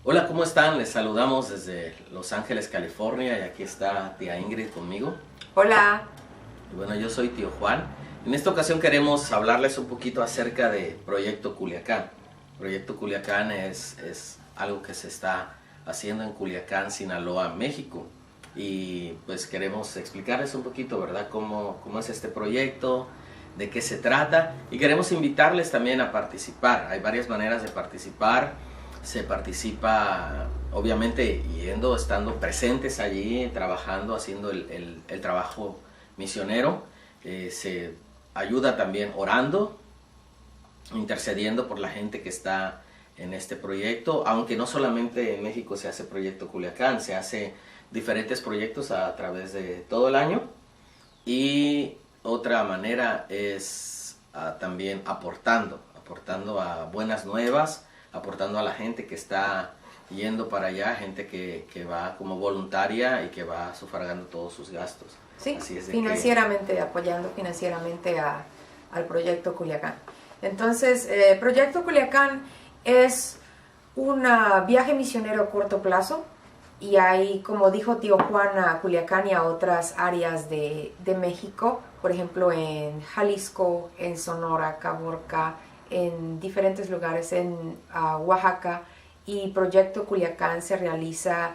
Hola, ¿cómo están? Les saludamos desde Los Ángeles, California, y aquí está tía Ingrid conmigo. Hola. Y bueno, yo soy tío Juan. En esta ocasión queremos hablarles un poquito acerca de Proyecto Culiacán. Proyecto Culiacán es algo que se está haciendo en Culiacán, Sinaloa, México. Y pues queremos explicarles un poquito, ¿verdad?, cómo es este proyecto, de qué se trata, y queremos invitarles también a participar. Hay varias maneras de participar. Se participa obviamente yendo, estando presentes allí, trabajando, haciendo el trabajo misionero. Se ayuda también orando, intercediendo por la gente que está en este proyecto, aunque no solamente en México se hace Proyecto Culiacán, se hace diferentes proyectos a través de todo el año. Y otra manera es también aportando a buenas nuevas, aportando a la gente que está yendo para allá, gente que va como voluntaria y que va sufragando todos sus gastos. Sí, Así es de financieramente, apoyando financieramente al Proyecto Culiacán. Entonces, Proyecto Culiacán es un viaje misionero a corto plazo, y hay, como dijo tío Juan, a Culiacán y a otras áreas de México, por ejemplo en Jalisco, en Sonora, Caborca, en diferentes lugares, en Oaxaca. Y Proyecto Culiacán se realiza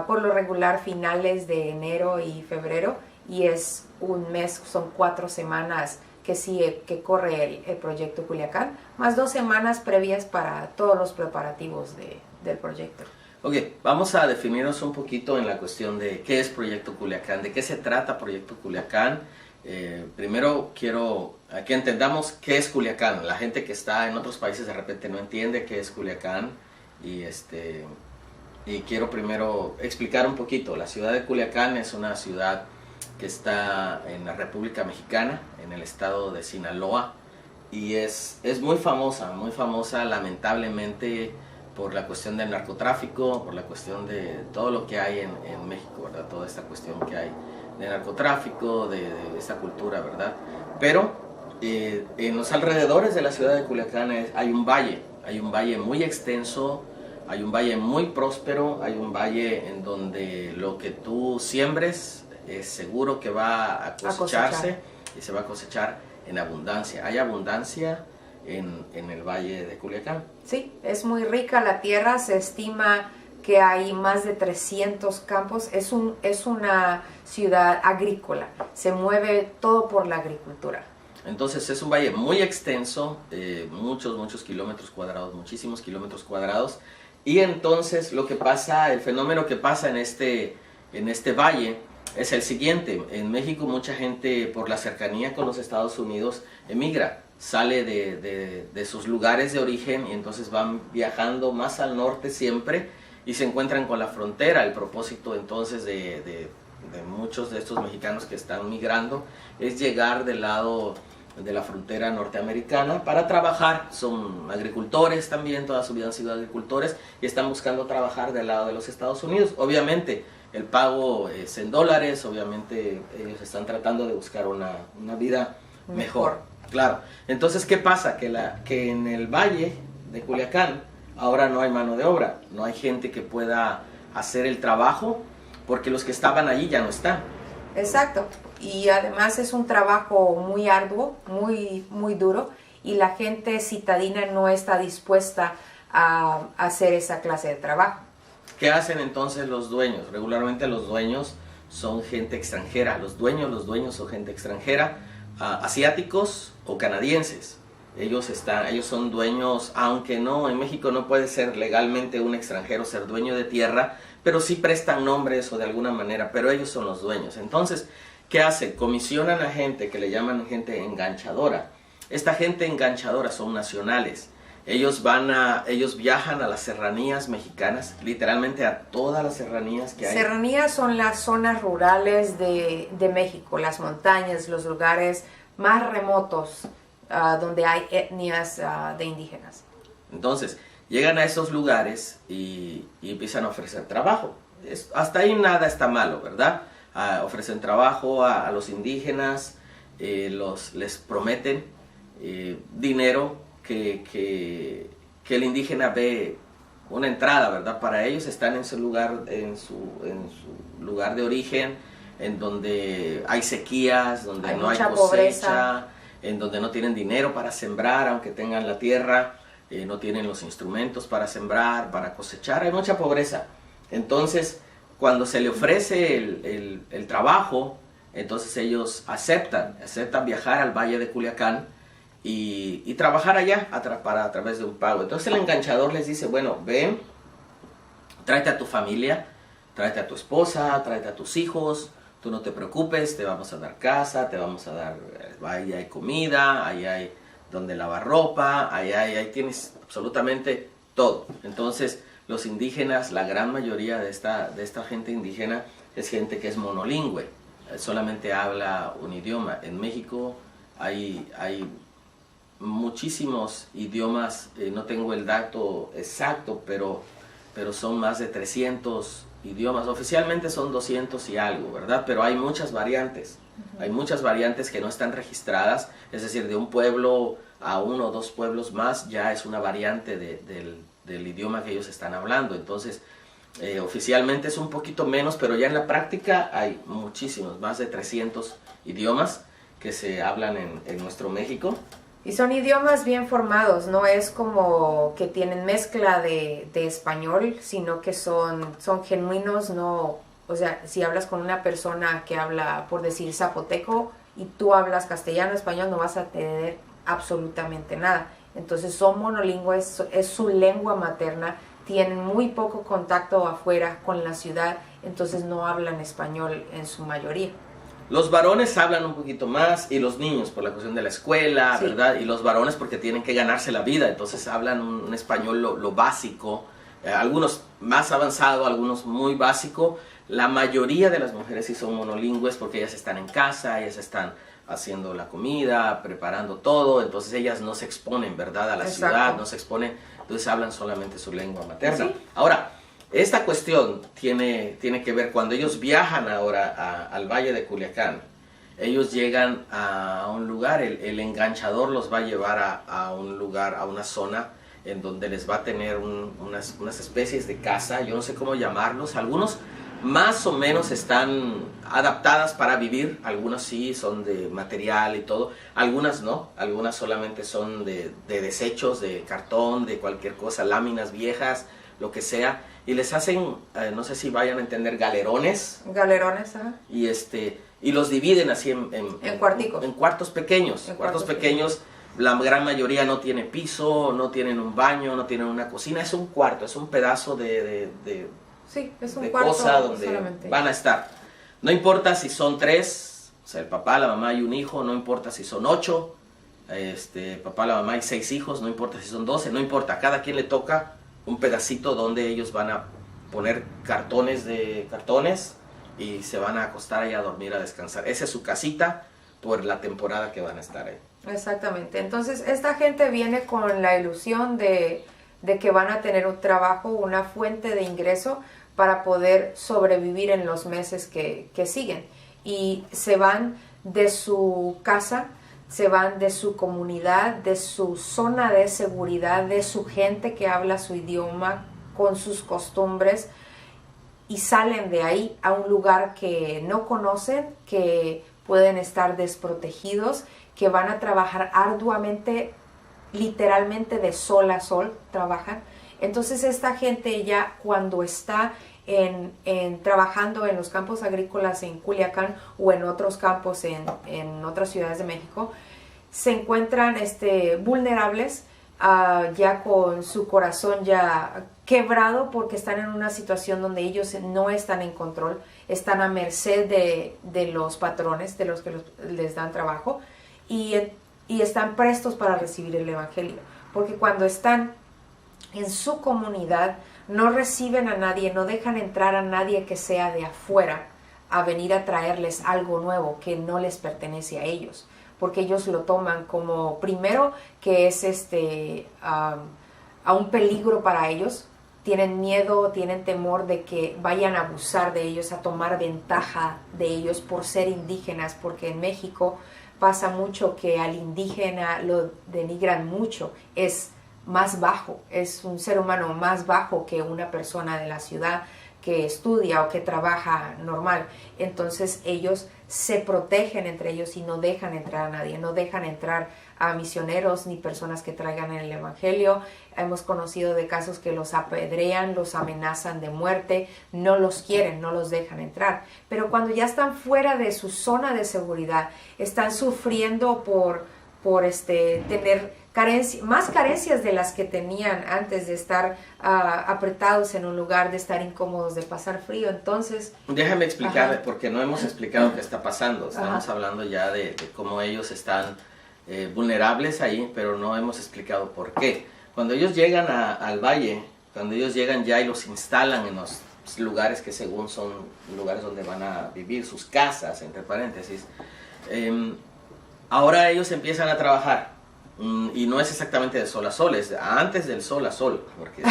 por lo regular finales de enero y febrero, y es un mes, son 4 semanas que corre el Proyecto Culiacán, más 2 semanas previas para todos los preparativos del proyecto. Ok, vamos a definirnos un poquito en la cuestión de qué es Proyecto Culiacán, de qué se trata Proyecto Culiacán. Primero quiero que entendamos qué es Culiacán. La gente que está en otros países de repente no entiende qué es Culiacán, y quiero primero explicar un poquito. La ciudad de Culiacán es una ciudad que está en la República Mexicana, en el estado de Sinaloa, y es muy famosa lamentablemente por la cuestión del narcotráfico, por la cuestión de todo lo que hay en México, ¿verdad? Toda esta cuestión que hay de narcotráfico, de esta cultura, ¿verdad? Pero en los alrededores de la ciudad de Culiacán hay un valle muy extenso, hay un valle muy próspero, hay un valle en donde lo que tú siembres es seguro que va a cosecharse, y se va a cosechar en abundancia. Hay abundancia en el valle de Culiacán. Sí, es muy rica la tierra, se estima que hay más de 300 campos, es una ciudad agrícola, se mueve todo por la agricultura. Entonces es un valle muy extenso, muchos kilómetros cuadrados, muchísimos kilómetros cuadrados. Y entonces lo que pasa, el fenómeno que pasa en este valle es el siguiente. En México mucha gente, por la cercanía con los Estados Unidos, emigra, sale de sus lugares de origen, y entonces van viajando más al norte siempre y se encuentran con la frontera. El propósito entonces de muchos de estos mexicanos que están migrando es llegar del lado de la frontera norteamericana para trabajar. Son agricultores también, toda su vida han sido agricultores, y están buscando trabajar del lado de los Estados Unidos. Obviamente el pago es en dólares, obviamente ellos están tratando de buscar una vida mejor. Claro. Entonces, ¿qué pasa? Que en el valle de Culiacán ahora no hay mano de obra, no hay gente que pueda hacer el trabajo, porque los que estaban allí ya no están. Exacto, y además es un trabajo muy arduo, muy duro, y la gente citadina no está dispuesta a hacer esa clase de trabajo. ¿Qué hacen entonces los dueños? Regularmente los dueños son gente extranjera, los dueños son gente extranjera, asiáticos o canadienses. Ellos son dueños, aunque no, en México no puede ser legalmente un extranjero ser dueño de tierra, pero sí prestan nombres o de alguna manera, pero ellos son los dueños. Entonces, ¿qué hacen? Comisionan a gente que le llaman gente enganchadora. Esta gente enganchadora son nacionales. Ellos viajan a las serranías mexicanas, literalmente a todas las serranías que hay. Serranías son las zonas rurales de México, las montañas, los lugares más remotos donde hay etnias de indígenas. Entonces, llegan a esos lugares y empiezan a ofrecer trabajo. Hasta ahí nada está malo, ¿verdad? Ofrecen trabajo a los indígenas, les prometen dinero que el indígena ve una entrada, ¿verdad? Para ellos están en su lugar, en su lugar de origen, en donde hay sequías, donde no hay cosecha, pobreza, en donde no tienen dinero para sembrar, aunque tengan la tierra, no tienen los instrumentos para sembrar, para cosechar, hay mucha pobreza. Entonces, cuando se le ofrece el trabajo, entonces ellos aceptan viajar al Valle de Culiacán y trabajar allá a través de un pago. Entonces el enganchador les dice, bueno, ven, tráete a tu familia, tráete a tu esposa, tráete a tus hijos, tú no te preocupes, te vamos a dar casa, te vamos a dar, ahí hay comida, ahí hay donde lavar ropa, ahí tienes absolutamente todo. Entonces los indígenas, la gran mayoría de esta gente indígena es gente que es monolingüe, solamente habla un idioma. En México hay muchísimos idiomas, no tengo el dato exacto, pero son más de 300 idiomas. Oficialmente son 200 y algo, ¿verdad? Pero hay muchas variantes. Hay muchas variantes que no están registradas, es decir, de un pueblo a uno o dos pueblos más ya es una variante del idioma que ellos están hablando. Entonces, oficialmente es un poquito menos, pero ya en la práctica hay muchísimos, más de 300 idiomas que se hablan en nuestro México. Y son idiomas bien formados, no es como que tienen mezcla de español, sino que son genuinos, no, o sea, si hablas con una persona que habla, por decir, zapoteco, y tú hablas castellano, español, no vas a tener absolutamente nada. Entonces son monolingües, es su lengua materna, tienen muy poco contacto afuera con la ciudad, entonces no hablan español en su mayoría. Los varones hablan un poquito más, y los niños por la cuestión de la escuela, sí, ¿verdad? Y los varones porque tienen que ganarse la vida, entonces hablan un español lo básico, algunos más avanzado, algunos muy básico. La mayoría de las mujeres sí son monolingües porque ellas están en casa, ellas están haciendo la comida, preparando todo, entonces ellas no se exponen, ¿verdad? A la Exacto. ciudad, no se exponen, entonces hablan solamente su lengua materna. Sí. Ahora, esta cuestión tiene que ver cuando ellos viajan ahora al Valle de Culiacán. Ellos llegan a un lugar, el enganchador los va a llevar a un lugar, a una zona en donde les va a tener unas especies de casa, yo no sé cómo llamarlos. Algunos más o menos están adaptadas para vivir, algunas sí son de material y todo, algunas no, algunas solamente son de desechos, de cartón, de cualquier cosa, láminas viejas, lo que sea, y les hacen, no sé si vayan a entender, galerones. Galerones, ajá. Y los dividen así en cuarticos. En cuartos pequeños. En cuartos pequeños. La gran mayoría no tiene piso, no tienen un baño, no tienen una cocina. Es un cuarto, es un pedazo sí, es un de cuarto cosa donde solamente van a estar. No importa si son 3, o sea, el papá, la mamá y un hijo, no importa si son 8, papá, la mamá y 6 hijos, no importa si son 12, no importa. A cada quien le toca un pedacito donde ellos van a poner cartones y se van a acostar ahí a dormir, a descansar. Esa es su casita por la temporada que van a estar ahí. Exactamente. Entonces, esta gente viene con la ilusión de que van a tener un trabajo, una fuente de ingreso para poder sobrevivir en los meses que siguen. Y se van de su casa, se van de su comunidad, de su zona de seguridad, de su gente que habla su idioma, con sus costumbres, y salen de ahí a un lugar que no conocen, que pueden estar desprotegidos, que van a trabajar arduamente, literalmente de sol a sol trabajan. Entonces esta gente ya cuando está trabajando en los campos agrícolas en Culiacán o en otros campos en otras ciudades de México, se encuentran vulnerables, ya con su corazón ya quebrado porque están en una situación donde ellos no están en control, están a merced de los patrones, de los que les dan trabajo, y están prestos para recibir el evangelio, porque cuando están en su comunidad no reciben a nadie, no dejan entrar a nadie que sea de afuera a venir a traerles algo nuevo que no les pertenece a ellos, porque ellos lo toman como, primero, que es a un peligro para ellos, tienen miedo, tienen temor de que vayan a abusar de ellos, a tomar ventaja de ellos por ser indígenas, porque en México pasa mucho que al indígena lo denigran mucho, es más bajo, es un ser humano más bajo que una persona de la ciudad que estudia o que trabaja normal. Entonces ellos se protegen entre ellos y no dejan entrar a nadie, no dejan entrar a misioneros ni personas que traigan el evangelio. Hemos conocido de casos que los apedrean, los amenazan de muerte, no los quieren, no los dejan entrar. Pero cuando ya están fuera de su zona de seguridad, están sufriendo por tener más carencias de las que tenían antes de estar apretados en un lugar, de estar incómodos, de pasar frío. Entonces, déjame explicarle, ajá, porque no hemos explicado qué está pasando. Estamos ajá, hablando ya de cómo ellos están vulnerables ahí, pero no hemos explicado por qué. Cuando ellos llegan al valle, cuando ellos llegan ya y los instalan en los lugares que según son lugares donde van a vivir, sus casas, entre paréntesis, ahora ellos empiezan a trabajar. Y no es exactamente de sol a sol, es antes del sol a sol, porque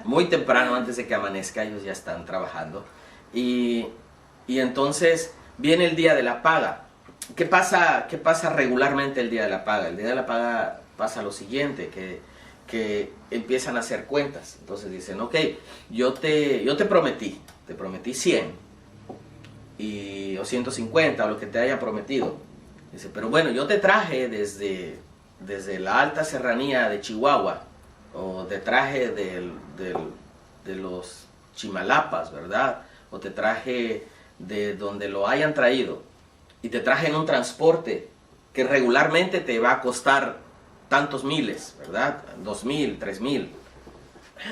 muy temprano, antes de que amanezca, ellos ya están trabajando. Y entonces viene el día de la paga. ¿Qué pasa regularmente el día de la paga? El día de la paga pasa lo siguiente, que empiezan a hacer cuentas. Entonces dicen, ok, yo te prometí 100 o 150 o lo que te haya prometido. Dice, pero bueno, yo te traje desde la alta serranía de Chihuahua, o te traje de los Chimalapas, ¿verdad? O te traje de donde lo hayan traído, y te traje en un transporte que regularmente te va a costar tantos miles, ¿verdad? 2,000, 3,000.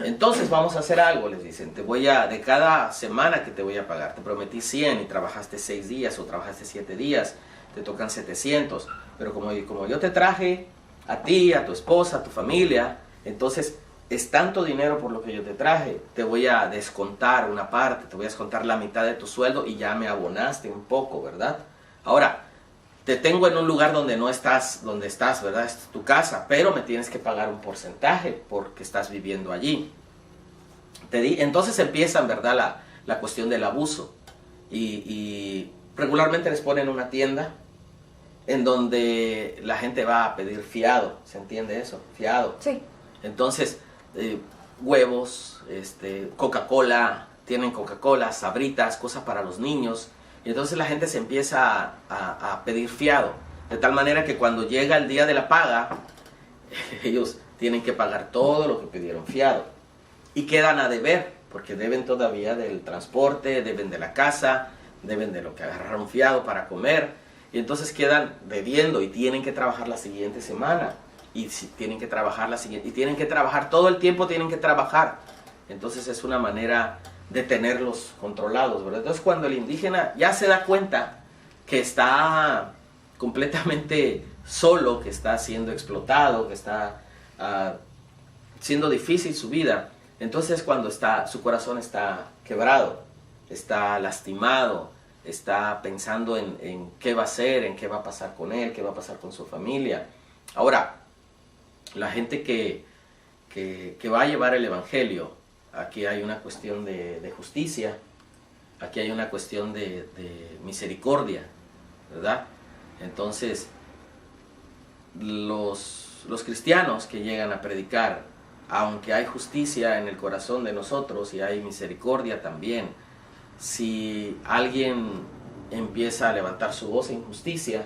Entonces vamos a hacer algo, les dicen, de cada semana que te voy a pagar, te prometí 100 y trabajaste 6 días o trabajaste 7 días, te tocan 700, pero como yo te traje a ti, a tu esposa, a tu familia, entonces es tanto dinero por lo que yo te traje, te voy a descontar una parte, te voy a descontar la mitad de tu sueldo y ya me abonaste un poco, ¿verdad? Ahora, te tengo en un lugar donde no estás, donde estás, ¿verdad? Es tu casa, pero me tienes que pagar un porcentaje porque estás viviendo allí. Entonces empiezan, ¿verdad? La cuestión del abuso. Y regularmente les ponen una tienda en donde la gente va a pedir fiado, ¿se entiende eso? Fiado. sí, Entonces, huevos, Coca-Cola, tienen Coca-Cola, sabritas, cosas para los niños. Y entonces la gente se empieza a pedir fiado. De tal manera que cuando llega el día de la paga, ellos tienen que pagar todo lo que pidieron fiado. Y quedan a deber, porque deben todavía del transporte, deben de la casa, deben de lo que agarraron fiado para comer. Y entonces quedan debiendo y tienen que trabajar la siguiente semana. Y si tienen que trabajar y tienen que trabajar todo el tiempo, tienen que trabajar. Entonces es una manera de tenerlos controlados, ¿verdad? Entonces cuando el indígena ya se da cuenta que está completamente solo, que está siendo explotado, que está siendo difícil su vida, entonces cuando su corazón está quebrado, está lastimado, está pensando en qué va a hacer, en qué va a pasar con él, qué va a pasar con su familia. Ahora, la gente que va a llevar el evangelio, aquí hay una cuestión de justicia, aquí hay una cuestión de misericordia, ¿verdad? Entonces, los cristianos que llegan a predicar, aunque hay justicia en el corazón de nosotros y hay misericordia también, si alguien empieza a levantar su voz en justicia,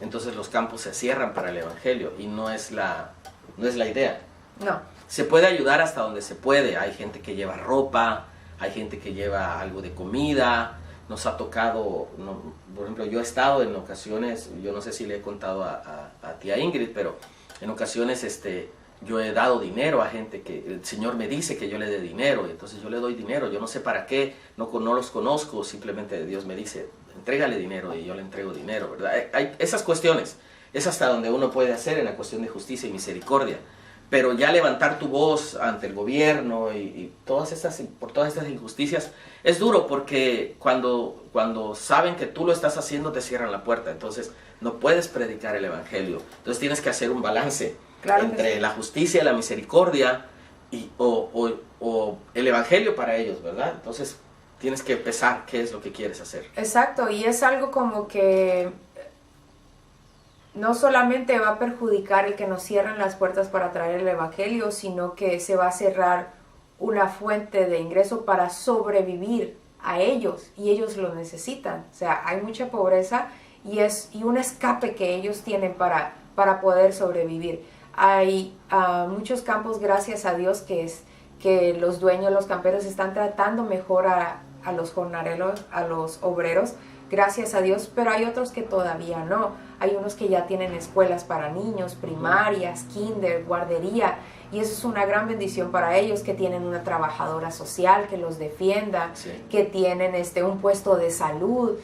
entonces los campos se cierran para el evangelio y no es la idea. no. Se puede ayudar hasta donde se puede. Hay gente que lleva ropa, hay gente que lleva algo de comida. Nos ha tocado, por ejemplo, yo he estado en ocasiones, yo no sé si le he contado a tía Ingrid, pero en ocasiones yo he dado dinero a gente que el Señor me dice que yo le dé dinero, y entonces yo le doy dinero. Yo no sé para qué, no los conozco, simplemente Dios me dice, entrégale dinero, y yo le entrego dinero, ¿verdad? Hay esas cuestiones, es hasta donde uno puede hacer en la cuestión de justicia y misericordia. Pero ya levantar tu voz ante el gobierno y por todas estas injusticias es duro, porque cuando saben que tú lo estás haciendo te cierran la puerta. Entonces no puedes predicar el evangelio. Entonces tienes que hacer un balance entre sí, la justicia y la misericordia o el evangelio para ellos, ¿verdad? Entonces tienes que pesar qué es lo que quieres hacer. Exacto, y es algo como que no solamente va a perjudicar el que nos cierren las puertas para traer el evangelio, sino que se va a cerrar una fuente de ingreso para sobrevivir a ellos, y ellos lo necesitan. O sea, hay mucha pobreza y un escape que ellos tienen para poder sobrevivir. Hay muchos campos, gracias a Dios, que los dueños, los camperos están tratando mejor a los jornaleros, a los obreros, gracias a Dios, pero hay otros que todavía no. Hay unos que ya tienen escuelas para niños, primarias, kinder, guardería, y eso es una gran bendición para ellos, que tienen una trabajadora social que los defienda, sí, que tienen un puesto de salud,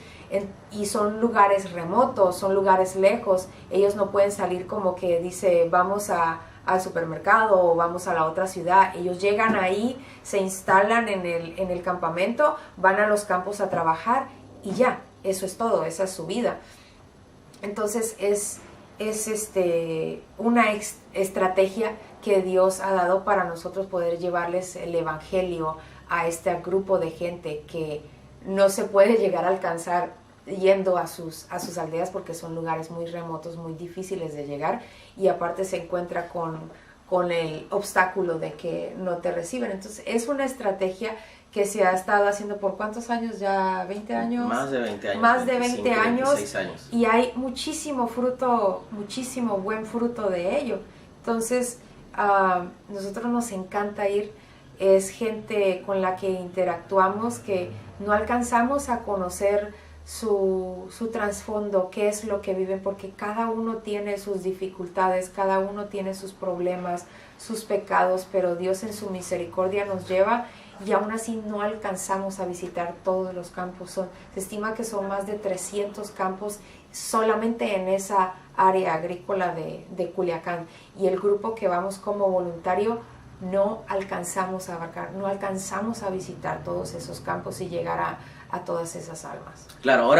y son lugares remotos, son lugares lejos. Ellos no pueden salir como que dice, vamos al supermercado o vamos a la otra ciudad. Ellos llegan ahí, se instalan en el campamento, van a los campos a trabajar y ya, eso es todo, esa es su vida. Entonces es una estrategia que Dios ha dado para nosotros poder llevarles el evangelio a este grupo de gente que no se puede llegar a alcanzar yendo a sus aldeas, porque son lugares muy remotos, muy difíciles de llegar, y aparte se encuentra con el obstáculo de que no te reciben. Entonces es una estrategia que se ha estado haciendo por ¿cuántos años ya? ¿20 años? Más de 20 años. Más de 20 años. 26 años. Y hay muchísimo fruto, muchísimo buen fruto de ello. Entonces, nosotros nos encanta ir. Es gente con la que interactuamos, que no alcanzamos a conocer su trasfondo, qué es lo que viven, porque cada uno tiene sus dificultades, cada uno tiene sus problemas, sus pecados, pero Dios en su misericordia nos lleva, y aún así no alcanzamos a visitar todos los campos. Se estima que son más de 300 campos solamente en esa área agrícola de Culiacán, y el grupo que vamos como voluntario no alcanzamos a abarcar, no alcanzamos a visitar todos esos campos y llegar a todas esas almas. Claro, ahora